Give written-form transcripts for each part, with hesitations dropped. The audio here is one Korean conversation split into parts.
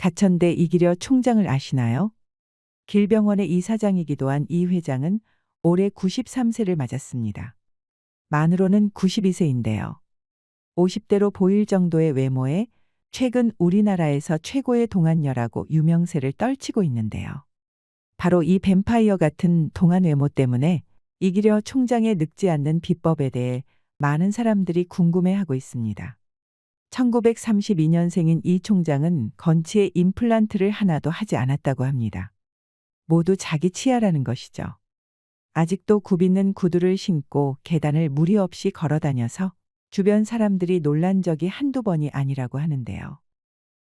가천대 이기려 총장을 아시나요? 길병원의 이사장이기도 한 이 회장은 올해 93세를 맞았습니다. 만으로는 92세인데요. 50대로 보일 정도의 외모에 최근 우리나라에서 최고의 동안녀라고 유명세를 떨치고 있는데요. 바로 이 뱀파이어 같은 동안 외모 때문에 이기려 총장의 늙지 않는 비법에 대해 많은 사람들이 궁금해하고 있습니다. 1932년생인 이 총장은 건치에 임플란트를 하나도 하지 않았다고 합니다. 모두 자기 치아라는 것이죠. 아직도 굽있는 구두를 신고 계단을 무리 없이 걸어 다녀서 주변 사람들이 놀란 적이 한두 번이 아니라고 하는데요.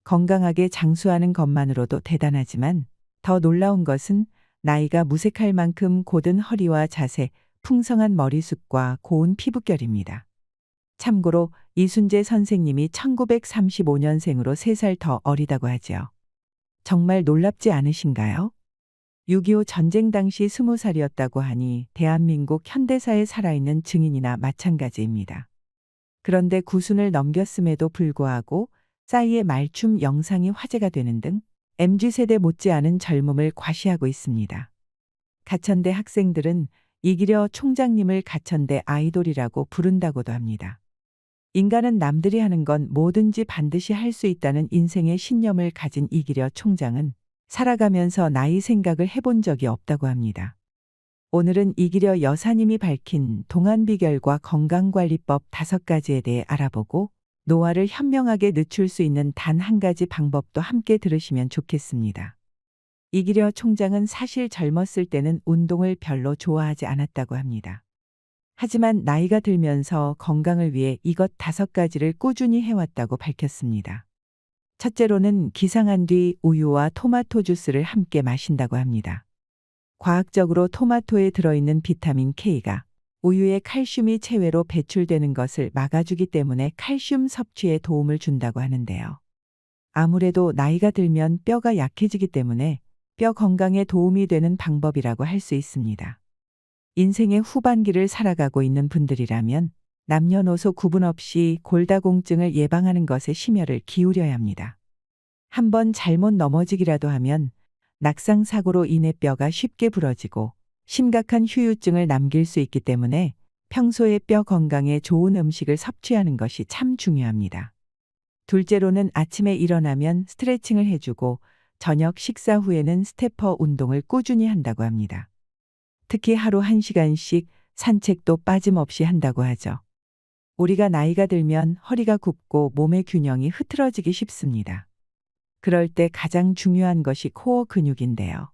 건강하게 장수하는 것만으로도 대단하지만 더 놀라운 것은 나이가 무색할 만큼 곧은 허리와 자세, 풍성한 머리숱과 고운 피부결입니다. 참고로 이순재 선생님이 1935년생으로 3살 더 어리다고 하지요. 정말 놀랍지 않으신가요? 6.25 전쟁 당시 20살이었다고 하니 대한민국 현대사에 살아있는 증인이나 마찬가지입니다. 그런데 구순을 넘겼음에도 불구하고 싸이의 말춤 영상이 화제가 되는 등 MZ세대 못지않은 젊음을 과시하고 있습니다. 가천대 학생들은 이기려 총장님을 가천대 아이돌이라고 부른다고도 합니다. 인간은 남들이 하는 건 뭐든지 반드시 할 수 있다는 인생의 신념을 가진 이기려 총장은 살아가면서 나이 생각을 해본 적이 없다고 합니다. 오늘은 이기려 여사님이 밝힌 동안 비결과 건강관리법 5가지에 대해 알아보고 노화를 현명하게 늦출 수 있는 단 한 가지 방법도 함께 들으시면 좋겠습니다. 이기려 총장은 사실 젊었을 때는 운동을 별로 좋아하지 않았다고 합니다. 하지만 나이가 들면서 건강을 위해 이것 5가지를 꾸준히 해왔다고 밝혔습니다. 첫째로는 기상한 뒤 우유와 토마토 주스를 함께 마신다고 합니다. 과학적으로 토마토에 들어있는 비타민 K가 우유의 칼슘이 체외로 배출되는 것을 막아주기 때문에 칼슘 섭취에 도움을 준다고 하는데요. 아무래도 나이가 들면 뼈가 약해지기 때문에 뼈 건강에 도움이 되는 방법이라고 할 수 있습니다. 인생의 후반기를 살아가고 있는 분들이라면 남녀노소 구분 없이 골다공증을 예방하는 것에 심혈을 기울여야 합니다. 한번 잘못 넘어지기라도 하면 낙상사고로 인해 뼈가 쉽게 부러지고 심각한 후유증을 남길 수 있기 때문에 평소에 뼈 건강에 좋은 음식을 섭취하는 것이 참 중요합니다. 둘째로는 아침에 일어나면 스트레칭을 해주고 저녁 식사 후에는 스태퍼 운동을 꾸준히 한다고 합니다. 특히 하루 1시간씩 산책도 빠짐없이 한다고 하죠. 우리가 나이가 들면 허리가 굽고 몸의 균형이 흐트러지기 쉽습니다. 그럴 때 가장 중요한 것이 코어 근육인데요.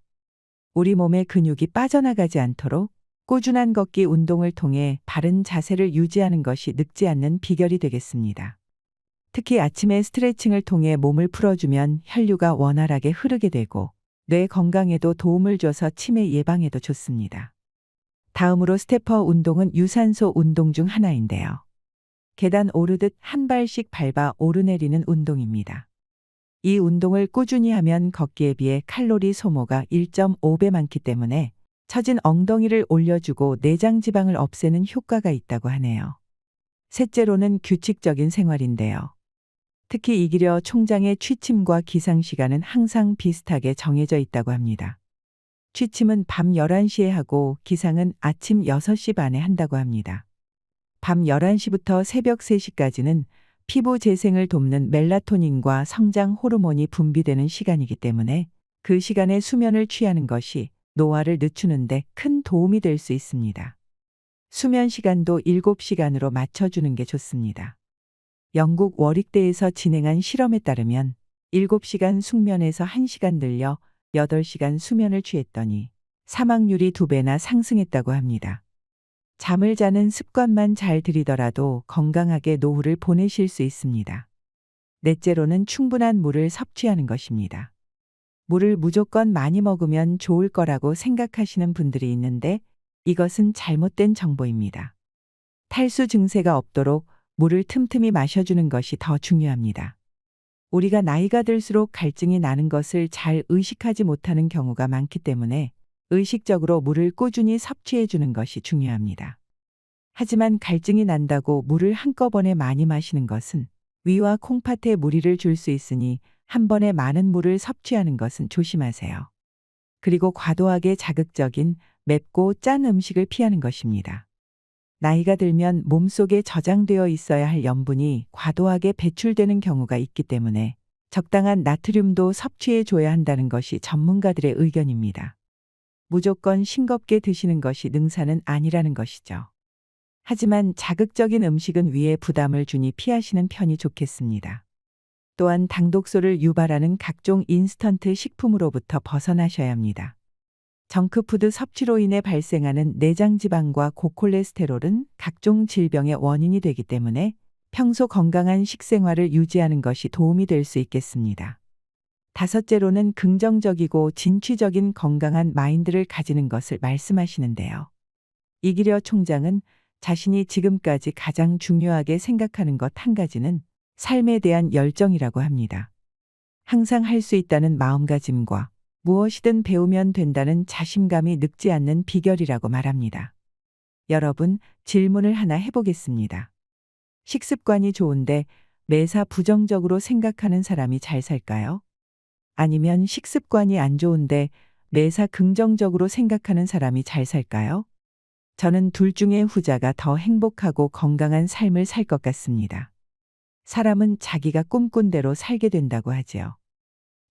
우리 몸의 근육이 빠져나가지 않도록 꾸준한 걷기 운동을 통해 바른 자세를 유지하는 것이 늙지 않는 비결이 되겠습니다. 특히 아침에 스트레칭을 통해 몸을 풀어주면 혈류가 원활하게 흐르게 되고 뇌 건강에도 도움을 줘서 치매 예방에도 좋습니다. 다음으로 스태퍼 운동은 유산소 운동 중 하나인데요. 계단 오르듯 한 발씩 밟아 오르내리는 운동입니다. 이 운동을 꾸준히 하면 걷기에 비해 칼로리 소모가 1.5배 많기 때문에 처진 엉덩이를 올려주고 내장 지방을 없애는 효과가 있다고 하네요. 셋째로는 규칙적인 생활인데요. 특히 이기려 총장의 취침과 기상 시간은 항상 비슷하게 정해져 있다고 합니다. 취침은 밤 11시에 하고 기상은 아침 6시 반에 한다고 합니다. 밤 11시부터 새벽 3시까지는 피부 재생을 돕는 멜라토닌과 성장 호르몬이 분비되는 시간이기 때문에 그 시간에 수면을 취하는 것이 노화를 늦추는 데 큰 도움이 될 수 있습니다. 수면 시간도 7시간으로 맞춰주는 게 좋습니다. 영국 워릭대에서 진행한 실험에 따르면 7시간 숙면에서 1시간 늘려 8시간 수면을 취했더니 사망률이 2배나 상승했다고 합니다. 잠을 자는 습관만 잘 들이더라도 건강하게 노후를 보내실 수 있습니다. 넷째로는 충분한 물을 섭취하는 것입니다. 물을 무조건 많이 먹으면 좋을 거라고 생각하시는 분들이 있는데 이것은 잘못된 정보입니다. 탈수 증세가 없도록 물을 틈틈이 마셔주는 것이 더 중요합니다. 우리가 나이가 들수록 갈증이 나는 것을 잘 의식하지 못하는 경우가 많기 때문에 의식적으로 물을 꾸준히 섭취해 주는 것이 중요합니다. 하지만 갈증이 난다고 물을 한꺼번에 많이 마시는 것은 위와 콩팥에 무리를 줄 수 있으니 한 번에 많은 물을 섭취하는 것은 조심하세요. 그리고 과도하게 자극적인 맵고 짠 음식을 피하는 것입니다. 나이가 들면 몸속에 저장되어 있어야 할 염분이 과도하게 배출되는 경우가 있기 때문에 적당한 나트륨도 섭취해 줘야 한다는 것이 전문가들의 의견입니다. 무조건 싱겁게 드시는 것이 능사는 아니라는 것이죠. 하지만 자극적인 음식은 위에 부담을 주니 피하시는 편이 좋겠습니다. 또한 당독소를 유발하는 각종 인스턴트 식품으로부터 벗어나셔야 합니다. 정크푸드 섭취로 인해 발생하는 내장지방과 고콜레스테롤은 각종 질병의 원인이 되기 때문에 평소 건강한 식생활을 유지하는 것이 도움이 될 수 있겠습니다. 다섯째로는 긍정적이고 진취적인 건강한 마인드를 가지는 것을 말씀하시는데요. 이기려 총장은 자신이 지금까지 가장 중요하게 생각하는 것 한 가지는 삶에 대한 열정이라고 합니다. 항상 할 수 있다는 마음가짐과 무엇이든 배우면 된다는 자신감이 늙지 않는 비결이라고 말합니다. 여러분, 질문을 하나 해보겠습니다. 식습관이 좋은데 매사 부정적으로 생각하는 사람이 잘 살까요? 아니면 식습관이 안 좋은데 매사 긍정적으로 생각하는 사람이 잘 살까요? 저는 둘 중에 후자가 더 행복하고 건강한 삶을 살 것 같습니다. 사람은 자기가 꿈꾼 대로 살게 된다고 하지요.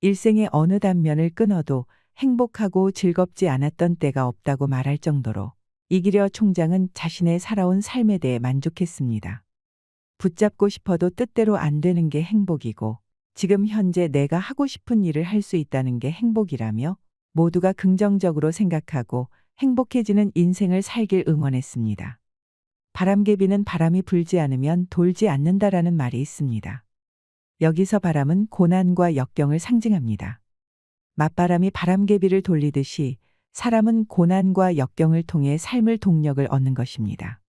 일생의 어느 단면을 끊어도 행복하고 즐겁지 않았던 때가 없다고 말할 정도로 이기려 총장은 자신의 살아온 삶에 대해 만족했습니다. 붙잡고 싶어도 뜻대로 안 되는 게 행복이고 지금 현재 내가 하고 싶은 일을 할 수 있다는 게 행복이라며 모두가 긍정적으로 생각하고 행복해지는 인생을 살길 응원했습니다. 바람개비는 바람이 불지 않으면 돌지 않는다라는 말이 있습니다. 여기서 바람은 고난과 역경을 상징합니다. 맞바람이 바람개비를 돌리듯이 사람은 고난과 역경을 통해 삶을 동력을 얻는 것입니다.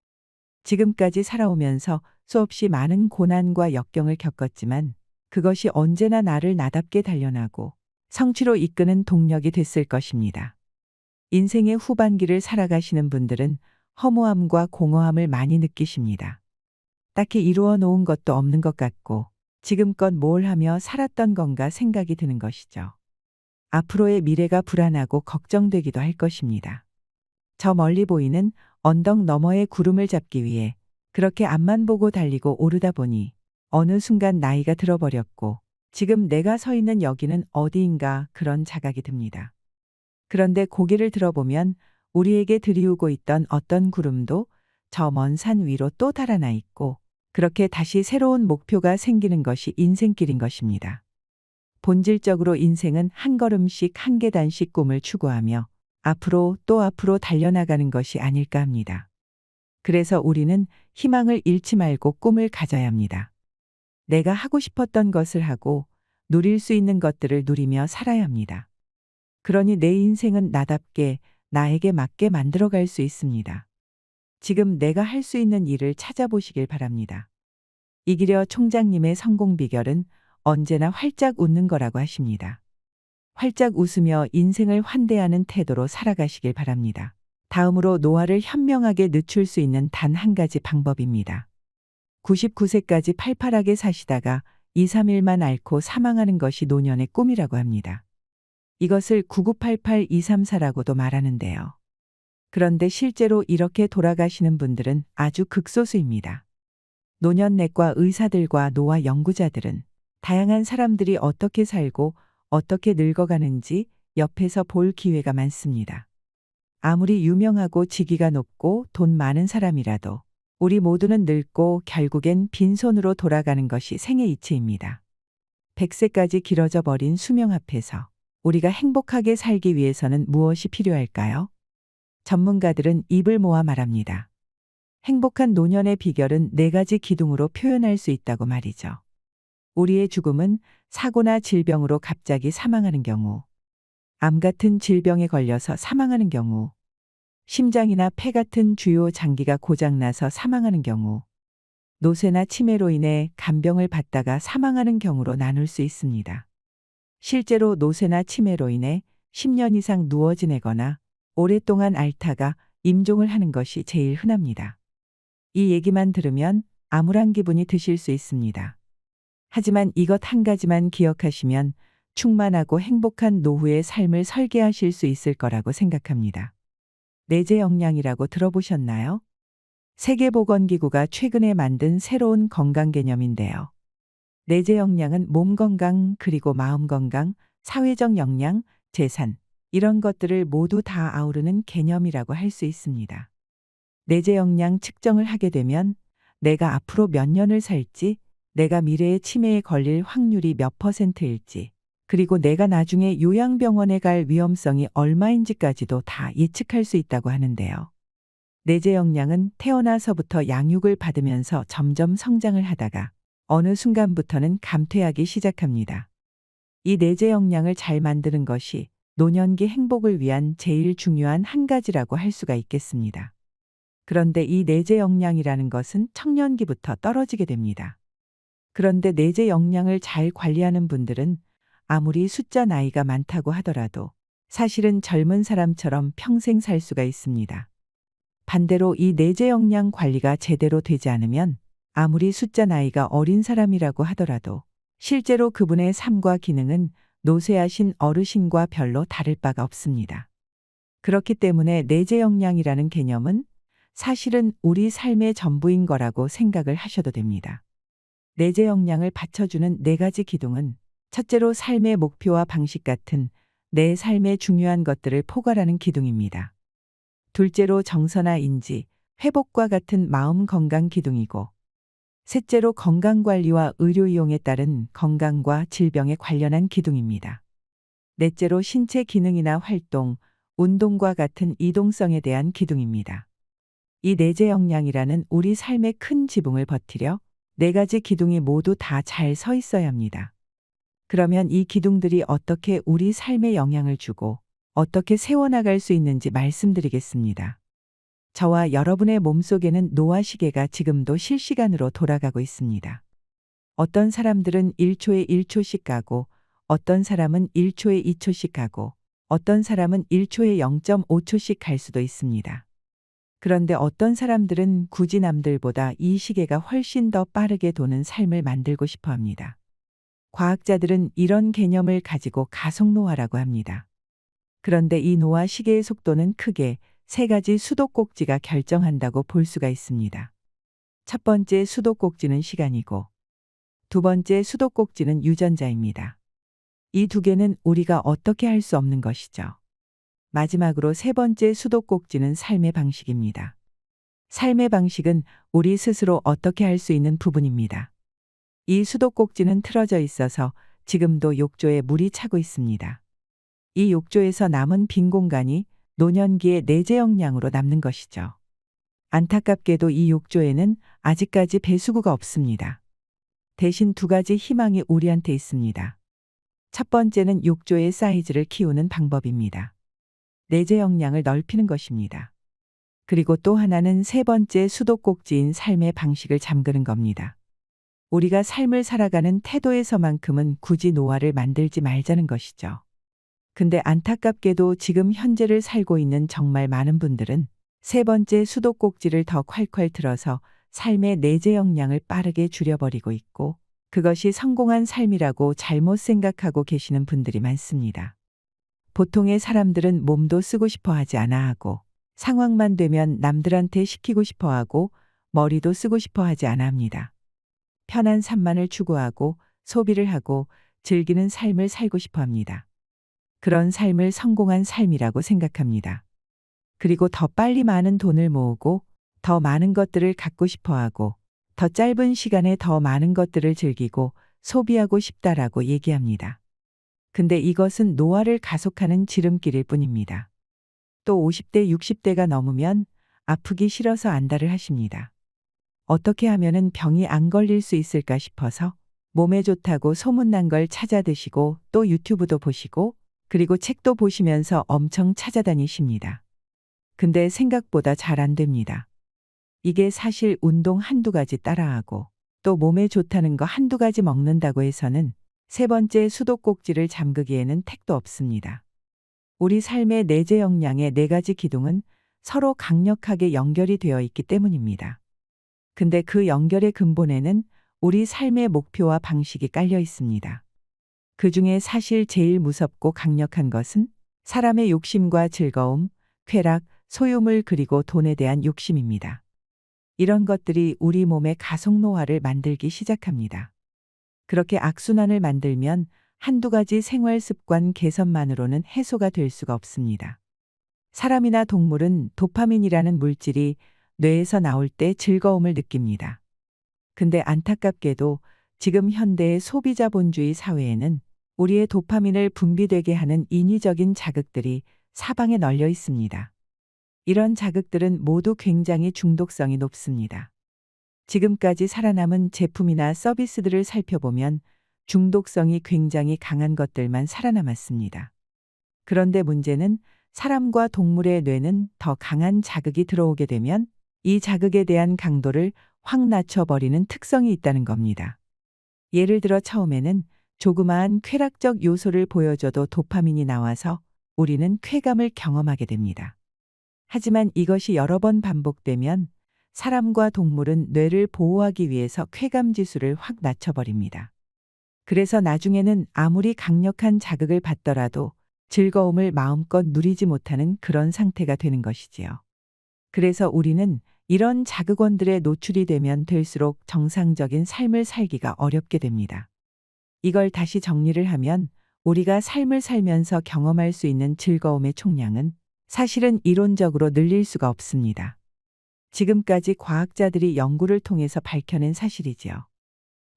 지금까지 살아오면서 수없이 많은 고난과 역경을 겪었지만 그것이 언제나 나를 나답게 단련하고 성취로 이끄는 동력이 됐을 것입니다. 인생의 후반기를 살아가시는 분들은 허무함과 공허함을 많이 느끼십니다. 딱히 이루어 놓은 것도 없는 것 같고 지금껏 뭘 하며 살았던 건가 생각이 드는 것이죠. 앞으로의 미래가 불안하고 걱정되기도 할 것입니다. 저 멀리 보이는 언덕 너머의 구름을 잡기 위해 그렇게 앞만 보고 달리고 오르다 보니 어느 순간 나이가 들어버렸고 지금 내가 서 있는 여기는 어디인가 그런 자각이 듭니다. 그런데 고개를 들어보면 우리에게 들이우고 있던 어떤 구름도 저 먼 산 위로 또 달아나 있고 그렇게 다시 새로운 목표가 생기는 것이 인생길인 것입니다. 본질적으로 인생은 한 걸음씩 한 계단씩 꿈을 추구하며 앞으로 또 앞으로 달려나가는 것이 아닐까 합니다. 그래서 우리는 희망을 잃지 말고 꿈을 가져야 합니다. 내가 하고 싶었던 것을 하고 누릴 수 있는 것들을 누리며 살아야 합니다. 그러니 내 인생은 나답게 나에게 맞게 만들어갈 수 있습니다. 지금 내가 할 수 있는 일을 찾아보시길 바랍니다. 이기려 총장님의 성공 비결은 언제나 활짝 웃는 거라고 하십니다. 활짝 웃으며 인생을 환대하는 태도로 살아가시길 바랍니다. 다음으로 노화를 현명하게 늦출 수 있는 단 한 가지 방법입니다. 99세까지 팔팔하게 사시다가 2, 3일만 앓고 사망하는 것이 노년의 꿈이라고 합니다. 이것을 9988-234라고도 말하는데요. 그런데 실제로 이렇게 돌아가시는 분들은 아주 극소수입니다. 노년내과 의사들과 노화 연구자들은 다양한 사람들이 어떻게 살고 어떻게 늙어가는지 옆에서 볼 기회가 많습니다. 아무리 유명하고 직위가 높고 돈 많은 사람이라도 우리 모두는 늙고 결국엔 빈손으로 돌아가는 것이 생의 이치입니다. 100세까지 길어져 버린 수명 앞에서 우리가 행복하게 살기 위해서는 무엇이 필요할까요? 전문가들은 입을 모아 말합니다. 행복한 노년의 비결은 4가지 기둥으로 표현할 수 있다고 말이죠. 우리의 죽음은 사고나 질병으로 갑자기 사망하는 경우, 암 같은 질병에 걸려서 사망하는 경우, 심장이나 폐 같은 주요 장기가 고장나서 사망하는 경우, 노쇠나 치매로 인해 간병을 받다가 사망하는 경우로 나눌 수 있습니다. 실제로 노쇠나 치매로 인해 10년 이상 누워 지내거나 오랫동안 앓다가 임종을 하는 것이 제일 흔합니다. 이 얘기만 들으면 암울한 기분이 드실 수 있습니다. 하지만 이것 한 가지만 기억하시면 충만하고 행복한 노후의 삶을 설계하실 수 있을 거라고 생각합니다. 내재 역량이라고 들어보셨나요? 세계보건기구가 최근에 만든 새로운 건강 개념인데요. 내재 역량은 몸 건강 그리고 마음 건강, 사회적 역량, 재산, 이런 것들을 모두 다 아우르는 개념이라고 할 수 있습니다. 내재 역량 측정을 하게 되면 내가 앞으로 몇 년을 살지, 내가 미래에 치매에 걸릴 확률이 몇 %일지, 그리고 내가 나중에 요양병원에 갈 위험성이 얼마인지까지도 다 예측할 수 있다고 하는데요. 내재 역량은 태어나서부터 양육을 받으면서 점점 성장을 하다가 어느 순간부터는 감퇴하기 시작합니다. 이 내재 역량을 잘 만드는 것이 노년기 행복을 위한 제일 중요한 한 가지라고 할 수가 있겠습니다. 그런데 이 내재 역량이라는 것은 청년기부터 떨어지게 됩니다. 그런데 내재 역량을 잘 관리하는 분들은 아무리 숫자 나이가 많다고 하더라도 사실은 젊은 사람처럼 평생 살 수가 있습니다. 반대로 이 내재 역량 관리가 제대로 되지 않으면 아무리 숫자 나이가 어린 사람이라고 하더라도 실제로 그분의 삶과 기능은 노쇠하신 어르신과 별로 다를 바가 없습니다. 그렇기 때문에 내재 역량이라는 개념은 사실은 우리 삶의 전부인 거라고 생각을 하셔도 됩니다. 내재 역량을 받쳐주는 네 가지 기둥은 첫째로 삶의 목표와 방식 같은 내 삶의 중요한 것들을 포괄하는 기둥입니다. 둘째로 정서나 인지, 회복과 같은 마음 건강 기둥이고, 셋째로 건강관리와 의료 이용에 따른 건강과 질병에 관련한 기둥입니다. 넷째로 신체 기능이나 활동, 운동과 같은 이동성에 대한 기둥입니다. 이 내재 역량이라는 우리 삶의 큰 지붕을 버티려 네 가지 기둥이 모두 다 잘 서 있어야 합니다. 그러면 이 기둥들이 어떻게 우리 삶에 영향을 주고 어떻게 세워나갈 수 있는지 말씀드리겠습니다. 저와 여러분의 몸속에는 노화 시계가 지금도 실시간으로 돌아가고 있습니다. 어떤 사람들은 1초에 1초씩 가고, 어떤 사람은 1초에 2초씩 가고, 어떤 사람은 1초에 0.5초씩 갈 수도 있습니다. 그런데 어떤 사람들은 굳이 남들보다 이 시계가 훨씬 더 빠르게 도는 삶을 만들고 싶어 합니다. 과학자들은 이런 개념을 가지고 가속노화라고 합니다. 그런데 이 노화 시계의 속도는 크게 세 가지 수도꼭지가 결정한다고 볼 수가 있습니다. 첫 번째 수도꼭지는 시간이고, 두 번째 수도꼭지는 유전자입니다. 이 두 개는 우리가 어떻게 할 수 없는 것이죠. 마지막으로 세 번째 수도꼭지는 삶의 방식입니다. 삶의 방식은 우리 스스로 어떻게 할 수 있는 부분입니다. 이 수도꼭지는 틀어져 있어서 지금도 욕조에 물이 차고 있습니다. 이 욕조에서 남은 빈 공간이 노년기의 내재 역량으로 남는 것이죠. 안타깝게도 이 욕조에는 아직까지 배수구가 없습니다. 대신 두 가지 희망이 우리한테 있습니다. 첫 번째는 욕조의 사이즈를 키우는 방법입니다. 내재 역량을 넓히는 것입니다. 그리고 또 하나는 세 번째 수도꼭지인 삶의 방식을 잠그는 겁니다. 우리가 삶을 살아가는 태도에서만큼은 굳이 노화를 만들지 말자는 것이죠. 근데 안타깝게도 지금 현재를 살고 있는 정말 많은 분들은 세 번째 수도꼭지를 더 콸콸 틀어서 삶의 내재 역량을 빠르게 줄여버리고 있고, 그것이 성공한 삶이라고 잘못 생각하고 계시는 분들이 많습니다. 보통의 사람들은 몸도 쓰고 싶어 하지 않아 하고, 상황만 되면 남들한테 시키고 싶어 하고, 머리도 쓰고 싶어 하지 않아 합니다. 편한 삶만을 추구하고 소비를 하고 즐기는 삶을 살고 싶어 합니다. 그런 삶을 성공한 삶이라고 생각합니다. 그리고 더 빨리 많은 돈을 모으고 더 많은 것들을 갖고 싶어 하고 더 짧은 시간에 더 많은 것들을 즐기고 소비하고 싶다라고 얘기합니다. 근데 이것은 노화를 가속하는 지름길일 뿐입니다. 또 50대, 60대가 넘으면 아프기 싫어서 안달을 하십니다. 어떻게 하면은 병이 안 걸릴 수 있을까 싶어서 몸에 좋다고 소문난 걸 찾아 드시고 또 유튜브도 보시고 그리고 책도 보시면서 엄청 찾아다니십니다. 근데 생각보다 잘 안 됩니다. 이게 사실 운동 한두 가지 따라하고 또 몸에 좋다는 거 한두 가지 먹는다고 해서는 세 번째 수도꼭지를 잠그기에는 택도 없습니다. 우리 삶의 내재 역량의 네 가지 기둥은 서로 강력하게 연결이 되어 있기 때문입니다. 근데 그 연결의 근본에는 우리 삶의 목표와 방식이 깔려 있습니다. 그 중에 사실 제일 무섭고 강력한 것은 사람의 욕심과 즐거움, 쾌락, 소유물 그리고 돈에 대한 욕심입니다. 이런 것들이 우리 몸의 가속노화를 만들기 시작합니다. 그렇게 악순환을 만들면 한두 가지 생활 습관 개선만으로는 해소가 될 수가 없습니다. 사람이나 동물은 도파민이라는 물질이 뇌에서 나올 때 즐거움을 느낍니다. 근데 안타깝게도 지금 현대의 소비자본주의 사회에는 우리의 도파민을 분비되게 하는 인위적인 자극들이 사방에 널려 있습니다. 이런 자극들은 모두 굉장히 중독성이 높습니다. 지금까지 살아남은 제품이나 서비스들을 살펴보면 중독성이 굉장히 강한 것들만 살아남았습니다. 그런데 문제는 사람과 동물의 뇌는 더 강한 자극이 들어오게 되면 이 자극에 대한 강도를 확 낮춰버리는 특성이 있다는 겁니다. 예를 들어 처음에는 조그마한 쾌락적 요소를 보여줘도 도파민이 나와서 우리는 쾌감을 경험하게 됩니다. 하지만 이것이 여러 번 반복되면 사람과 동물은 뇌를 보호하기 위해서 쾌감 지수를 확 낮춰버립니다. 그래서 나중에는 아무리 강력한 자극을 받더라도 즐거움을 마음껏 누리지 못하는 그런 상태가 되는 것이지요. 그래서 우리는 이런 자극원들에 노출이 되면 될수록 정상적인 삶을 살기가 어렵게 됩니다. 이걸 다시 정리를 하면 우리가 삶을 살면서 경험할 수 있는 즐거움의 총량은 사실은 이론적으로 늘릴 수가 없습니다. 지금까지 과학자들이 연구를 통해서 밝혀낸 사실이지요.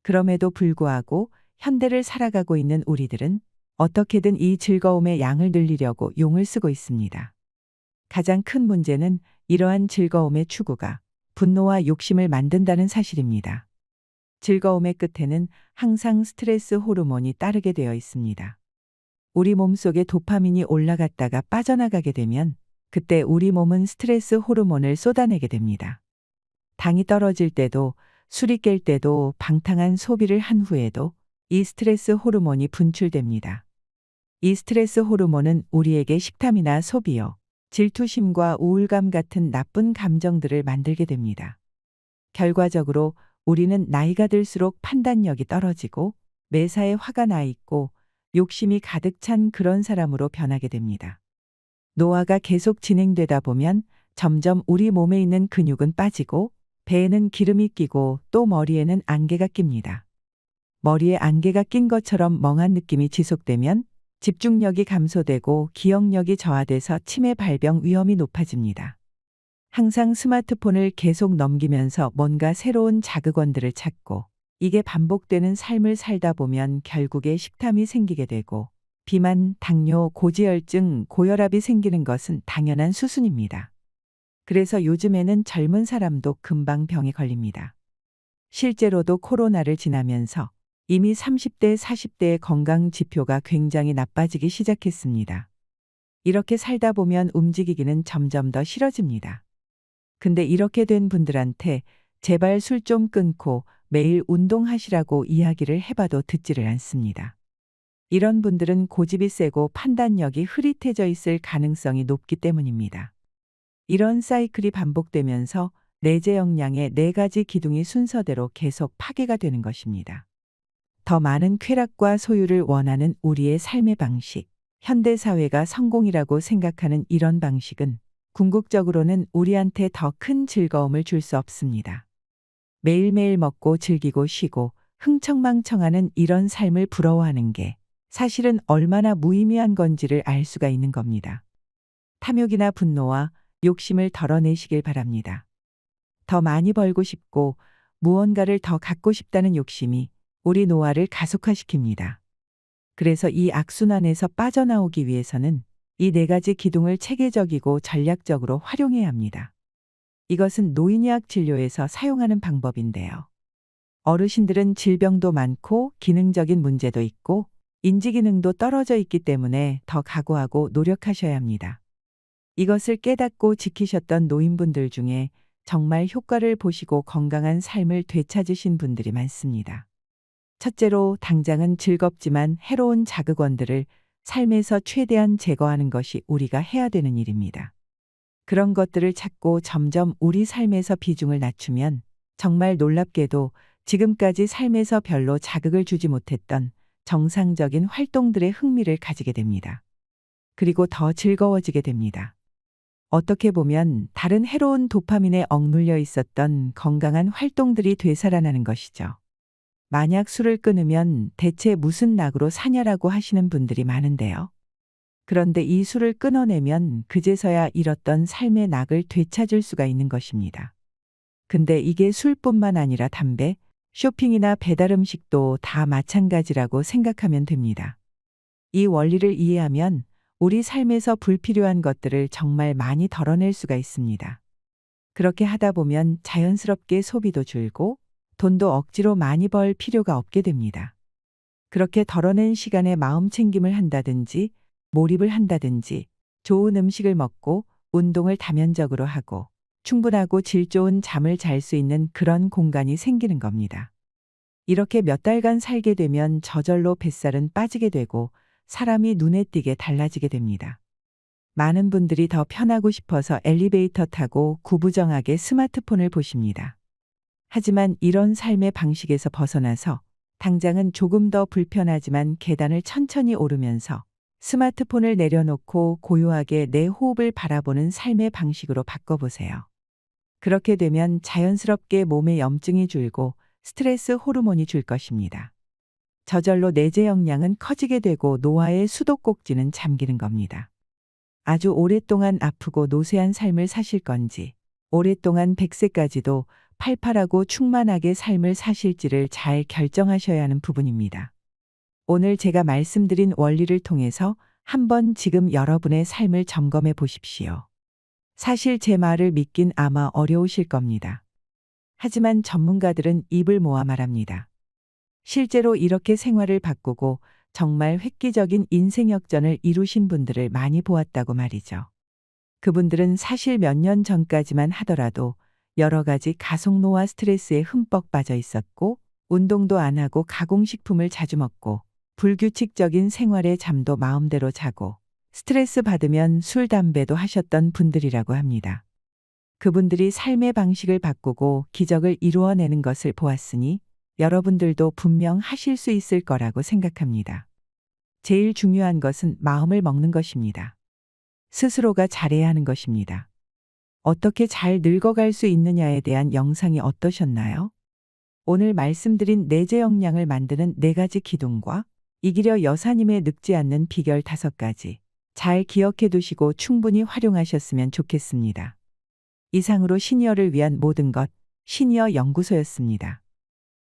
그럼에도 불구하고 현대를 살아가고 있는 우리들은 어떻게든 이 즐거움의 양을 늘리려고 용을 쓰고 있습니다. 가장 큰 문제는 이러한 즐거움의 추구가 분노와 욕심을 만든다는 사실입니다. 즐거움의 끝에는 항상 스트레스 호르몬이 따르게 되어 있습니다. 우리 몸속에 도파민이 올라갔다가 빠져나가게 되면 그때 우리 몸은 스트레스 호르몬을 쏟아내게 됩니다. 당이 떨어질 때도 술이 깰 때도 방탕한 소비를 한 후에도 이 스트레스 호르몬이 분출됩니다. 이 스트레스 호르몬은 우리에게 식탐이나 소비욕, 질투심과 우울감 같은 나쁜 감정들을 만들게 됩니다. 결과적으로 우리는 나이가 들수록 판단력이 떨어지고 매사에 화가 나 있고 욕심이 가득 찬 그런 사람으로 변하게 됩니다. 노화가 계속 진행되다 보면 점점 우리 몸에 있는 근육은 빠지고 배에는 기름이 끼고 또 머리에는 안개가 낍니다. 머리에 안개가 낀 것처럼 멍한 느낌이 지속되면 집중력이 감소되고 기억력이 저하돼서 치매 발병 위험이 높아집니다. 항상 스마트폰을 계속 넘기면서 뭔가 새로운 자극원들을 찾고 이게 반복되는 삶을 살다 보면 결국에 식탐이 생기게 되고 비만, 당뇨, 고지혈증, 고혈압이 생기는 것은 당연한 수순입니다. 그래서 요즘에는 젊은 사람도 금방 병에 걸립니다. 실제로도 코로나를 지나면서 이미 30대, 40대의 건강 지표가 굉장히 나빠지기 시작했습니다. 이렇게 살다 보면 움직이기는 점점 더 싫어집니다. 근데 이렇게 된 분들한테 제발 술 좀 끊고 매일 운동하시라고 이야기를 해봐도 듣지를 않습니다. 이런 분들은 고집이 세고 판단력이 흐릿해져 있을 가능성이 높기 때문입니다. 이런 사이클이 반복되면서 내재 역량의 4가지 기둥이 순서대로 계속 파괴가 되는 것입니다. 더 많은 쾌락과 소유를 원하는 우리의 삶의 방식, 현대사회가 성공이라고 생각하는 이런 방식은 궁극적으로는 우리한테 더 큰 즐거움을 줄 수 없습니다. 매일매일 먹고 즐기고 쉬고 흥청망청하는 이런 삶을 부러워하는 게 사실은 얼마나 무의미한 건지를 알 수가 있는 겁니다. 탐욕이나 분노와 욕심을 덜어내시길 바랍니다. 더 많이 벌고 싶고 무언가를 더 갖고 싶다는 욕심이 우리 노화를 가속화시킵니다. 그래서 이 악순환에서 빠져나오기 위해서는 이 4가지 기둥을 체계적이고 전략적으로 활용해야 합니다. 이것은 노인의학 진료에서 사용하는 방법인데요. 어르신들은 질병도 많고 기능적인 문제도 있고 인지기능도 떨어져 있기 때문에 더 각오하고 노력하셔야 합니다. 이것을 깨닫고 지키셨던 노인분들 중에 정말 효과를 보시고 건강한 삶을 되찾으신 분들이 많습니다. 첫째로 당장은 즐겁지만 해로운 자극원들을 삶에서 최대한 제거하는 것이 우리가 해야 되는 일입니다. 그런 것들을 찾고 점점 우리 삶에서 비중을 낮추면 정말 놀랍게도 지금까지 삶에서 별로 자극을 주지 못했던 정상적인 활동들의 흥미를 가지게 됩니다. 그리고 더 즐거워지게 됩니다. 어떻게 보면 다른 해로운 도파민에 억눌려 있었던 건강한 활동들이 되살아나는 것이죠. 만약 술을 끊으면 대체 무슨 낙으로 사냐라고 하시는 분들이 많은데요. 그런데 이 술을 끊어내면 그제서야 잃었던 삶의 낙을 되찾을 수가 있는 것입니다. 근데 이게 술뿐만 아니라 담배, 쇼핑이나 배달 음식도 다 마찬가지라고 생각하면 됩니다. 이 원리를 이해하면 우리 삶에서 불필요한 것들을 정말 많이 덜어낼 수가 있습니다. 그렇게 하다 보면 자연스럽게 소비도 줄고 돈도 억지로 많이 벌 필요가 없게 됩니다. 그렇게 덜어낸 시간에 마음 챙김을 한다든지 몰입을 한다든지 좋은 음식을 먹고 운동을 다면적으로 하고 충분하고 질 좋은 잠을 잘 수 있는 그런 공간이 생기는 겁니다. 이렇게 몇 달간 살게 되면 저절로 뱃살은 빠지게 되고 사람이 눈에 띄게 달라지게 됩니다. 많은 분들이 더 편하고 싶어서 엘리베이터 타고 구부정하게 스마트폰을 보십니다. 하지만 이런 삶의 방식에서 벗어나서 당장은 조금 더 불편하지만 계단을 천천히 오르면서 스마트폰을 내려놓고 고요하게 내 호흡을 바라보는 삶의 방식으로 바꿔보세요. 그렇게 되면 자연스럽게 몸에 염증이 줄고 스트레스 호르몬이 줄 것입니다. 저절로 내재 역량은 커지게 되고 노화의 수도꼭지는 잠기는 겁니다. 아주 오랫동안 아프고 노쇠한 삶을 사실 건지 오랫동안 100세까지도 팔팔하고 충만하게 삶을 사실지를 잘 결정하셔야 하는 부분입니다. 오늘 제가 말씀드린 원리를 통해서 한번 지금 여러분의 삶을 점검해 보십시오. 사실 제 말을 믿긴 아마 어려우실 겁니다. 하지만 전문가들은 입을 모아 말합니다. 실제로 이렇게 생활을 바꾸고 정말 획기적인 인생 역전을 이루신 분들을 많이 보았다고 말이죠. 그분들은 사실 몇 년 전까지만 하더라도 여러 가지 가속노화 스트레스에 흠뻑 빠져 있었고 운동도 안 하고 가공식품을 자주 먹고 불규칙적인 생활에 잠도 마음대로 자고 스트레스 받으면 술, 담배도 하셨던 분들이라고 합니다. 그분들이 삶의 방식을 바꾸고 기적을 이루어내는 것을 보았으니 여러분들도 분명 하실 수 있을 거라고 생각합니다. 제일 중요한 것은 마음을 먹는 것입니다. 스스로가 잘해야 하는 것입니다. 어떻게 잘 늙어갈 수 있느냐에 대한 영상이 어떠셨나요? 오늘 말씀드린 내재 역량을 만드는 4가지 기둥과 이기려 여사님의 늙지 않는 비결 5가지 잘 기억해 두시고 충분히 활용하셨으면 좋겠습니다. 이상으로 시니어를 위한 모든 것 시니어 연구소였습니다.